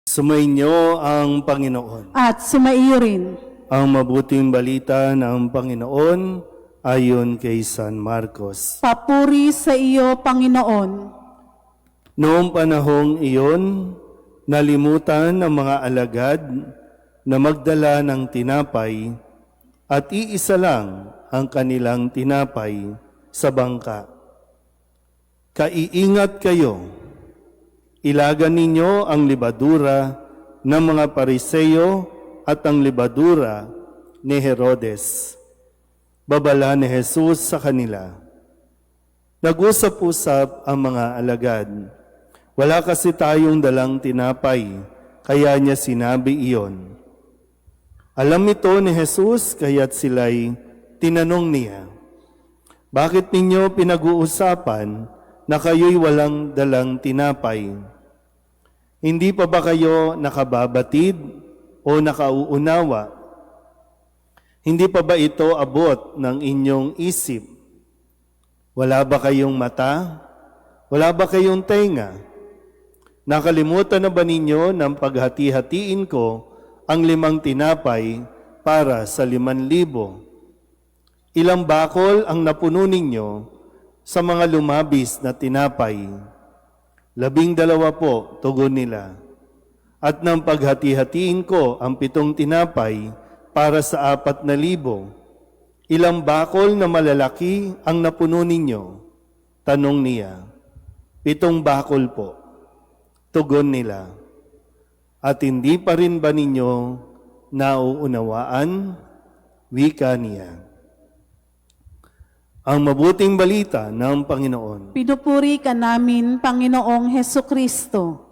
Sumainyo ang Panginoon. At sumaiyo rin. Ang mabuting balita ng Panginoon ayon kay San Marcos. Papuri sa iyo, Panginoon. Noong panahong iyon, nalimutan ng mga alagad na magdala ng tinapay at iisa lang ang kanilang tinapay sa bangka. Kaiingat kayo. Ilagan ninyo ang libadura ng mga Pariseo at ang libadura ni Herodes. Babala ni Jesus sa kanila. Nag-usap-usap ang mga alagad. Wala kasi tayong dalang tinapay, kaya niya sinabi iyon. Alam ito ni Jesus, kaya't sila'y tinanong niya, bakit ninyo pinag-uusapan na kayo'y walang dalang tinapay? Hindi pa ba kayo nakababatid o nakauunawa? Hindi pa ba ito abot ng inyong isip? Wala ba kayong mata? Wala ba kayong tenga? Nakalimutan na ba ninyo ng paghati-hatiin ko ang 5 tinapay para sa 5,000? Ilang bakol ang napuno ninyo sa mga lumabis na tinapay? 12 po, tugon nila. At nang paghati-hatiin ko ang 7 tinapay para sa 4,000, ilang bakol na malalaki ang napuno ninyo? Tanong niya. 7 bakol po, tugon nila. At hindi pa rin ba ninyo nauunawaan? Wika niya. Ang mabuting balita ng Panginoon. Pinupuri ka namin, Panginoong Hesukristo.